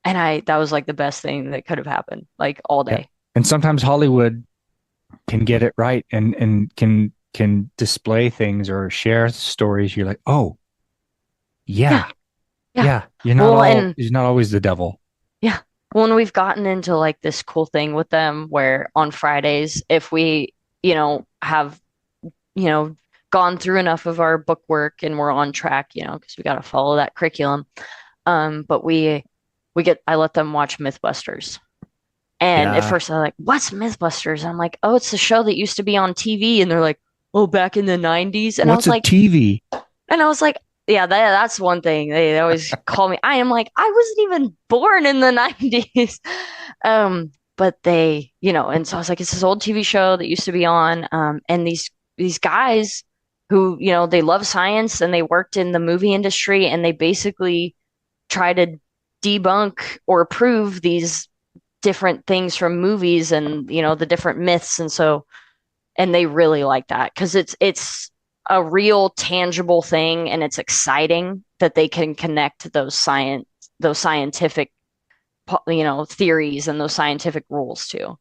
And that was like the best thing that could have happened, like all Yeah. day. And sometimes Hollywood can get it right and can display things or share stories. You're like, oh, yeah. Yeah. Yeah. Well, and You're not always the devil. yeah. Well, and we've gotten into like this cool thing with them where on Fridays, if we, have, you know, gone through enough of our book work and we're on track, because we got to follow that curriculum. But I let them watch Mythbusters. And at Yeah. first they're like, what's Mythbusters? I'm like, oh, it's a show that used to be on TV. And they're like, oh, back in the 90s. And What's a TV? I was like, yeah, that's one thing. They always call me. I am like, I wasn't even born in the 90s. But they, and so I was like, it's this old TV show that used to be on. And these guys who, they love science and they worked in the movie industry and they basically try to debunk or prove these different things from movies and, the different myths. And they really like that because it's a real tangible thing and it's exciting that they can connect those scientific theories and those scientific rules too.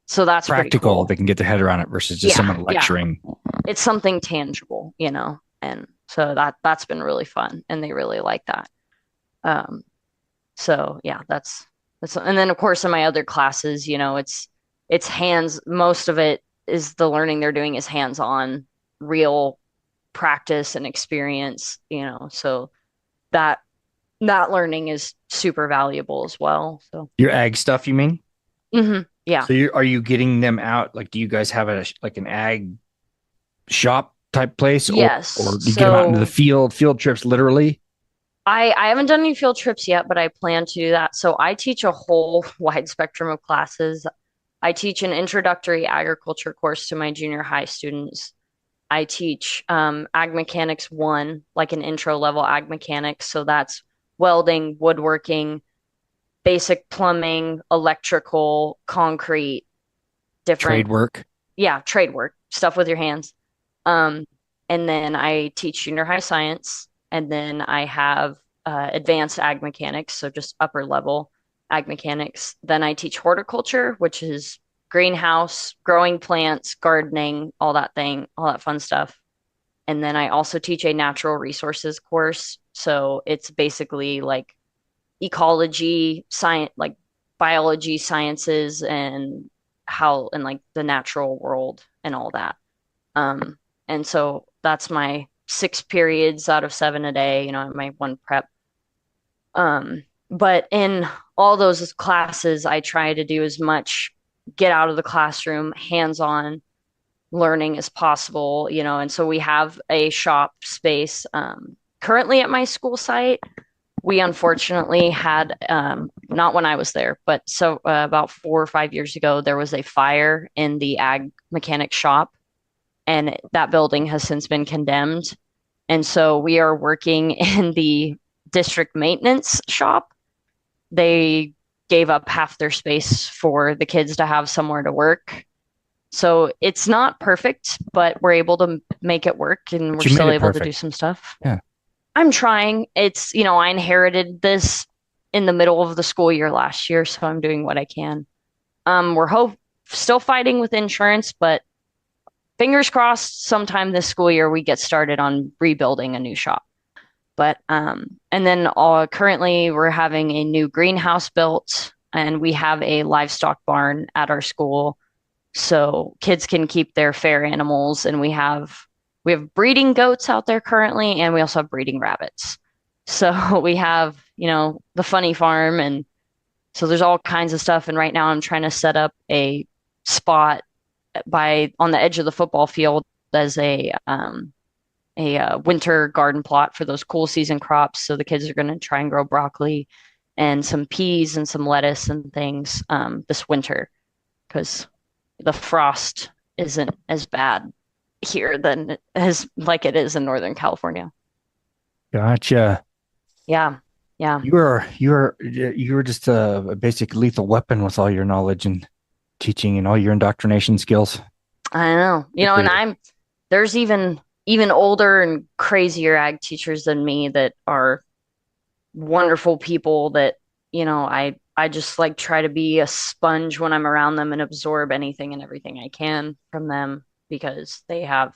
So that's pretty Practical. cool. They can get their head around it versus just someone lecturing. it's something tangible, and so that's been really fun, and they really like that. Um, so yeah, that's, and then of course in my other classes, it's hands. Most of it is the learning they're doing is hands-on, real practice and experience, so that that learning is super valuable as well. So Your ag stuff, you mean? yeah. So are you getting them out? Like, do you guys have like an ag shop type place, or Yes. do you get them out into the So field trips literally? I haven't done any field trips yet, but I plan to do that. So I teach a whole wide spectrum of classes. I teach an introductory agriculture course to my junior high students. I teach ag mechanics one, like an intro level ag mechanics. So that's welding, woodworking, basic plumbing, electrical, concrete, Trade different, work. yeah, trade work, stuff with your hands. Um, and then I teach junior high science, and then I have advanced ag mechanics, so just upper level ag mechanics. Then I teach horticulture, which is greenhouse, growing plants, gardening, all that fun stuff. And then I also teach a natural resources course. So it's basically like ecology, science, like biology, sciences, and how, and like the natural world and all that. And so that's my 6 periods out of 7 a day, my one prep. But in all those classes, I try to do as much get out of the classroom, hands-on learning as possible, and so we have a shop space currently at my school site. We unfortunately had, not when I was there, but so about 4 or 5 years ago, there was a fire in the ag mechanic shop, and that building has since been condemned. And so we are working in the district maintenance shop. They gave up half their space for the kids to have somewhere to work. So it's not perfect, but we're able to make it work, and we're You made still it able to perfect. do some stuff. Yeah. I'm trying. It's, I inherited this in the middle of the school year last year, so I'm doing what I can. We're still fighting with insurance, but fingers crossed sometime this school year we get started on rebuilding a new shop. But and then currently we're having a new greenhouse built, and we have a livestock barn at our school so kids can keep their fair animals, and we have breeding goats out there currently, and we also have breeding rabbits. So we have, the funny farm, and so there's all kinds of stuff. And right now I'm trying to set up a spot on the edge of the football field as a winter garden plot for those cool season crops. So the kids are going to try and grow broccoli and some peas and some lettuce and things this winter, because the frost isn't as bad here than as like it is in Northern California. Gotcha. Yeah. Yeah. You were just a basic lethal weapon with all your knowledge and teaching and all your indoctrination skills. I know. And there's even older and crazier ag teachers than me that are wonderful people that, I just like try to be a sponge when I'm around them and absorb anything and everything I can from them, because they have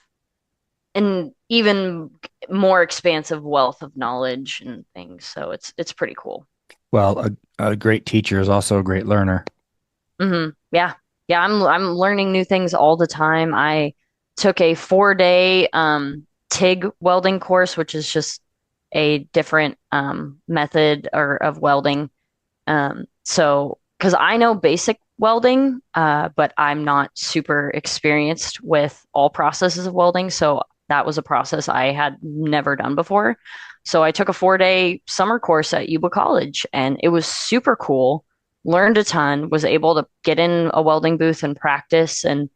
an even more expansive wealth of knowledge and things. So it's pretty cool. Well, a great teacher is also a great learner. Yeah. Yeah, I'm learning new things all the time. I took a 4-day TIG welding course, which is just a different method of welding. So, because I know basic welding, but I'm not super experienced with all processes of welding. So that was a process I had never done before. So I took a 4-day summer course at Yuba College, and it was super cool. Learned a ton, was able to get in a welding booth and practice. And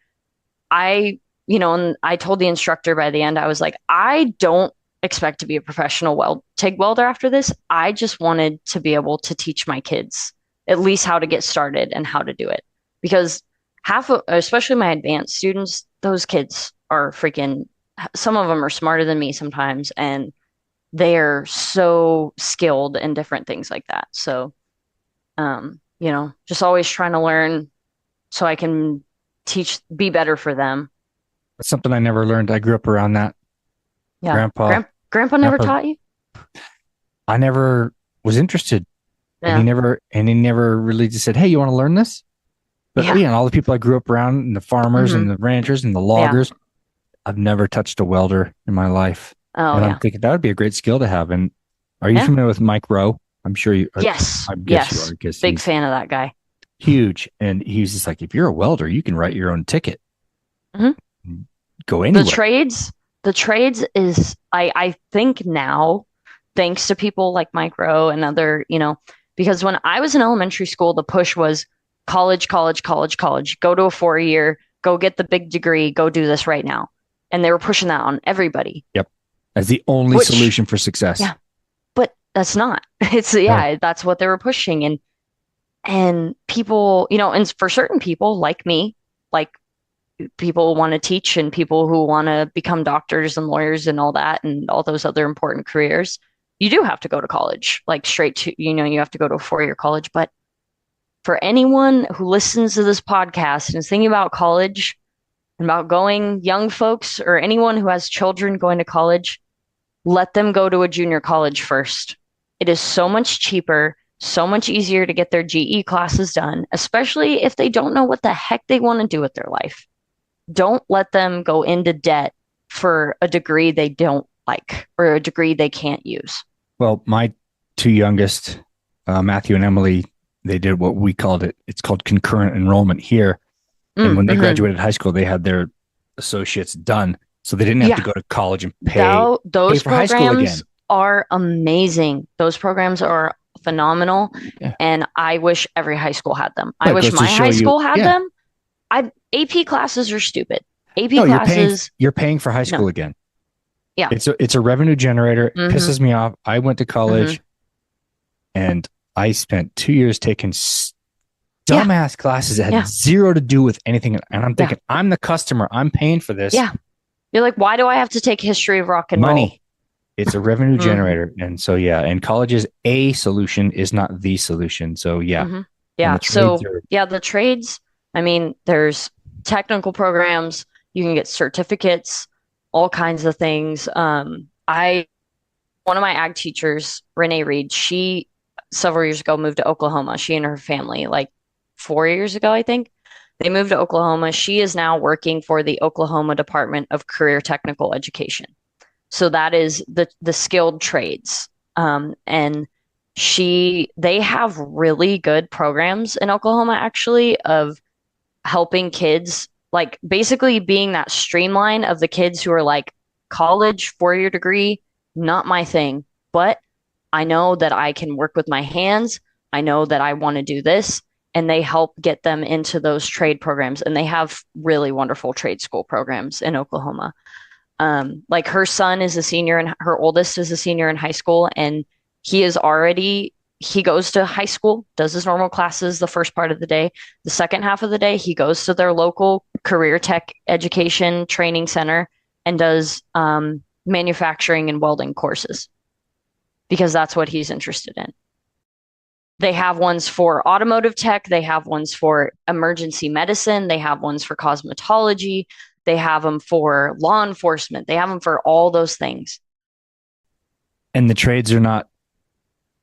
and I told the instructor by the end, I was like, I don't expect to be a professional TIG welder after this. I just wanted to be able to teach my kids at least how to get started and how to do it. Because especially my advanced students, those kids are freaking, some of them are smarter than me sometimes, and they are so skilled in different things like that. So, just always trying to learn so I can be better for them. That's something I never learned. I grew up around that. Yeah. Grandpa Never taught you? I never was interested. Yeah. And he never really just said, "Hey, you want to learn this?" But Yeah. yeah, and all the people I grew up around, and the farmers and the ranchers and the loggers, I've never touched a welder in my life. Oh, and yeah. I'm thinking that would be a great skill to have. And are you familiar with Mike Rowe? I'm sure you. Yes. I guess you are. Because big fan of that guy. Huge, and he's just like, if you're a welder, you can write your own ticket. Mm-hmm. Go anywhere. The trades is I think now, thanks to people like Mike Rowe and other, because when I was in elementary school, the push was college, college, college, college. Go to a 4-year, go get the big degree, go do this right now. And they were pushing that on everybody. Yep. As the only solution for success. Yeah. But that's not. It's that's what they were pushing. And people, and for certain people like me, like people want to teach and people who want to become doctors and lawyers and all that and all those other important careers, you do have to go to college, like straight to, you have to go to a 4-year college. But for anyone who listens to this podcast and is thinking about college and about going, young folks or anyone who has children going to college, let them go to a junior college first. It is so much cheaper, so much easier to get their GE classes done, especially if they don't know what the heck they want to do with their life. Don't let them go into debt for a degree they don't like or a degree they can't use. Well, my two youngest, Matthew and Emily, they did what we called it. It's called concurrent enrollment here. And when they graduated high school, they had their associates done. So they didn't have to go to college and pay those for high school again. Are amazing. Those programs are phenomenal. Yeah. And I wish every high school had them. I wish my high school had them. AP classes are stupid. Classes. You're paying for high school again. Yeah. It's a revenue generator. It pisses me off. I went to college and I spent 2 years taking dumbass classes that had zero to do with anything. And I'm thinking, I'm the customer. I'm paying for this. Yeah. You're like, why do I have to take history of rock and roll? Money. It's a revenue generator. And so, and college is a solution, is not the solution. So, yeah. Yeah. So, the trades, I mean, there's technical programs. You can get certificates, all kinds of things. One of my ag teachers, Renee Reed, she several years ago moved to Oklahoma. She and her family, like 4 years ago, I think. They moved to Oklahoma. She is now working for the Oklahoma Department of Career Technical Education. So that is the skilled trades. And they have really good programs in Oklahoma, actually, of helping kids, like basically being that streamline of the kids who are like, college, 4-year degree, not my thing, but I know that I can work with my hands. I know that I want to do this. And they help get them into those trade programs. And they have really wonderful trade school programs in Oklahoma. Like her son is a senior and her oldest is a senior in high school. And he goes to high school, does his normal classes the first part of the day. The second half of the day, he goes to their local career tech education training center and does manufacturing and welding courses because that's what he's interested in. They have ones for automotive tech. They have ones for emergency medicine. They have ones for cosmetology. They have them for law enforcement. They have them for all those things. And the trades are not,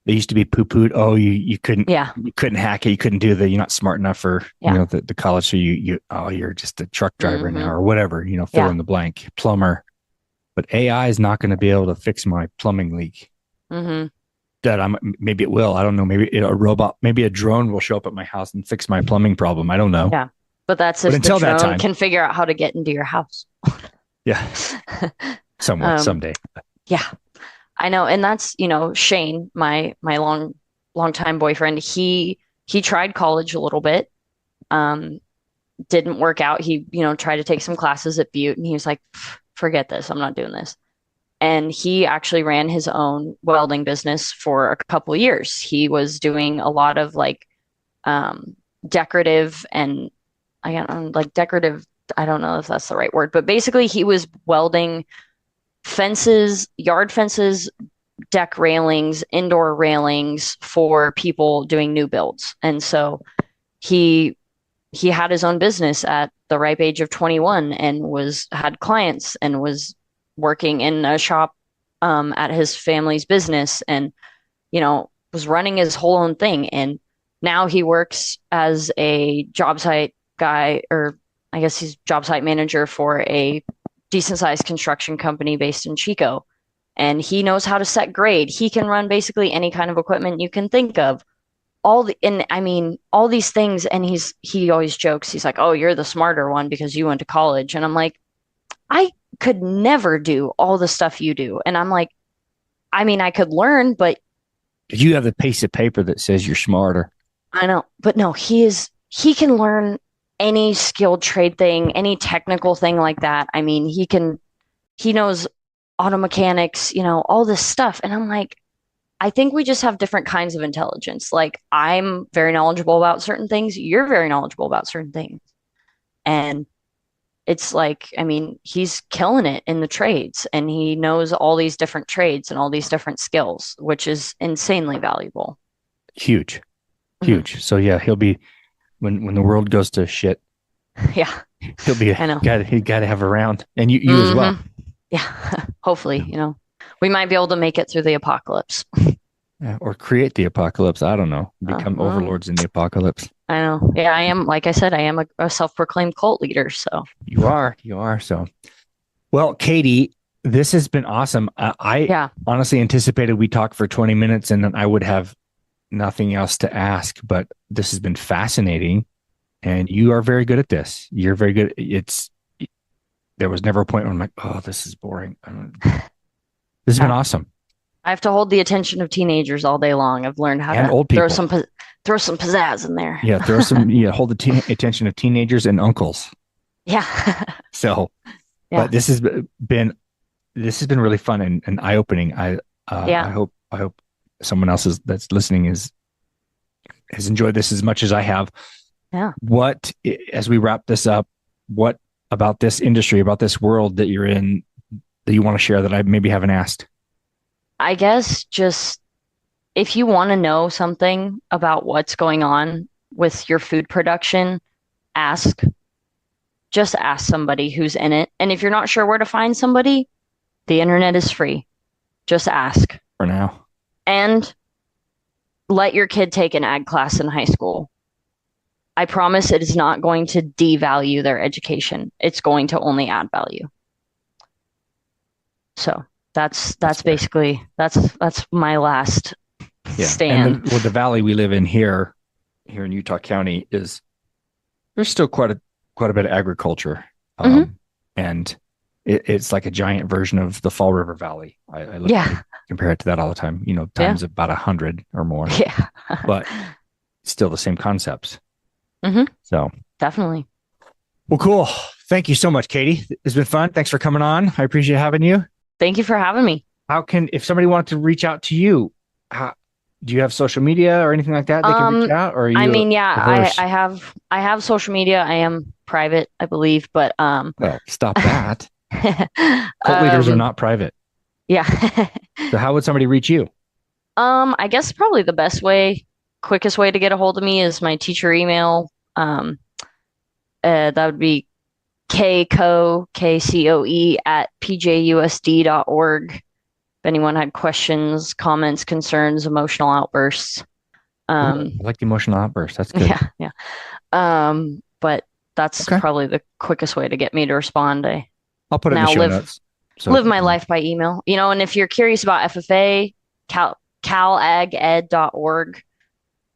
they used to be poo-pooed. Oh, you couldn't hack it. You couldn't do you're not smart enough for, the college. So you're just a truck driver now or whatever, fill in the blank, plumber. But AI is not going to be able to fix my plumbing leak. Maybe it will. I don't know. Maybe a robot, maybe a drone will show up at my house and fix my plumbing problem. I don't know. Yeah. But that's if the drone can figure out how to get into your house. Yeah. Someday. Yeah. I know. And that's, Shane, my longtime boyfriend, he tried college a little bit. Didn't work out. He, tried to take some classes at Butte and he was like, forget this. I'm not doing this. And he actually ran his own welding business for a couple of years. He was doing a lot of decorative and decorative. I don't know if that's the right word, but basically he was welding fences, yard fences, deck railings, indoor railings for people doing new builds. And so he he had his own business at the ripe age of 21 and had clients and was working in a shop at his family's business and, was running his whole own thing. And now he works as a job site guy, or I guess he's job site manager for a decent sized construction company based in Chico. And he knows how to set grade. He can run basically any kind of equipment you can think of. All these things. And he always jokes. He's like, "Oh, you're the smarter one because you went to college." And I'm like, I could never do all the stuff you do. And I'm like, I could learn, but You have the piece of paper that says you're smarter. I know, but no, he can learn any skilled trade thing, any technical thing like that. He knows auto mechanics, all this stuff. And I'm like, I think we just have different kinds of intelligence. Like I'm very knowledgeable about certain things. You're very knowledgeable about certain things. And it's like, he's killing it in the trades and he knows all these different trades and all these different skills, which is insanely valuable. Huge. Mm-hmm. So yeah, he'll be when the world goes to shit. Yeah. He'll be I know. He got to have around, and you as well. Yeah. Hopefully, we might be able to make it through the apocalypse. Yeah, or create the apocalypse. I don't know. Become overlords in the apocalypse. I know. Yeah, I am. Like I said, I am a self-proclaimed cult leader. So You are. So, well, Katie, this has been awesome. I honestly anticipated we talk for 20 minutes and then I would have nothing else to ask, but this has been fascinating and you are very good at this. You're very good. There was never a point where I'm like, oh, this is boring. This has been awesome. I have to hold the attention of teenagers all day long. I've learned how to old people. throw some pizzazz in there. Yeah, hold the attention of teenagers and uncles. Yeah. So, but this has been really fun and eye opening. I hope someone else that's listening has enjoyed this as much as I have. Yeah. What, as we wrap this up, what about this industry, about this world that you're in, that you want to share that I maybe haven't asked? I guess just if you want to know something about what's going on with your food production, just ask somebody who's in it. And if you're not sure where to find somebody, the internet is free. Just ask. For now. And let your kid take an ag class in high school. I promise it is not going to devalue their education. It's going to only add value. So that's basically that's my last stand. And the valley we live in here in Utah County there's still quite a bit of agriculture, and it's like a giant version of the Fall River Valley. I compare it to that all the time. Times about 100 or more. Yeah, but still the same concepts. So definitely. Well, cool. Thank you so much, Katie. It's been fun. Thanks for coming on. I appreciate having you. Thank you for having me. If somebody wanted to reach out to you, do you have social media or anything like that they can reach out? Or are you I have social media. I am private, I believe, but well, stop that. Cult leaders are not private. Yeah. So how would somebody reach you? I guess probably the quickest way to get a hold of me is my teacher email. That would be Kcoe, KCOE @pjusd.org. If anyone had questions, comments, concerns, emotional outbursts. I like the emotional outbursts. That's good. Yeah. But that's probably the quickest way to get me to respond. I'll put it in the show notes. So live my life by email. And if you're curious about FFA, calaged.org,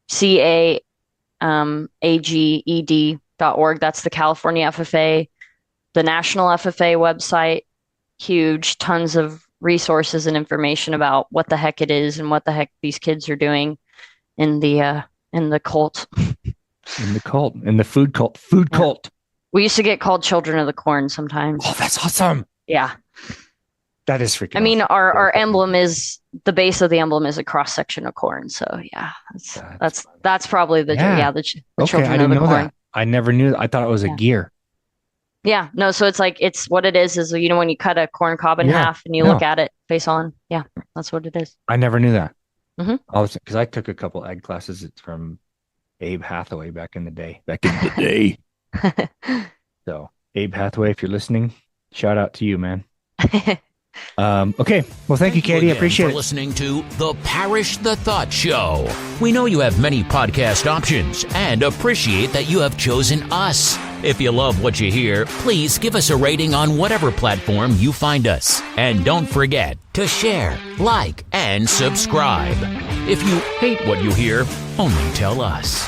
CAAGED.org. That's the California FFA. The National FFA website, huge, tons of resources and information about what the heck it is and what the heck these kids are doing in the cult. In the food cult. We used to get called children of the corn sometimes. Oh, that's awesome. Yeah. That is freaking awesome. Our emblem is, the base of the emblem is a cross section of corn. So yeah, that's probably the children of the corn. That. I never knew. I thought it was a gear. Yeah, no, so it's what it is when you cut a corn cob in half and you look at it face on. Yeah, that's what it is. I never knew that. Mm-hmm. Because I took a couple ag classes from Abe Hathaway back in the day. So, Abe Hathaway, if you're listening, shout out to you, man. Okay. Well, thank you, Katie. I appreciate it. Listening to the Parish the Thought Show. We know you have many podcast options and appreciate that you have chosen us. If you love what you hear, please give us a rating on whatever platform you find us. And don't forget to share, like, and subscribe. If you hate what you hear, only tell us.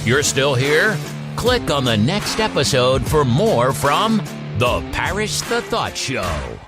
You're still here? Click on the next episode for more from the Parish the Thought Show.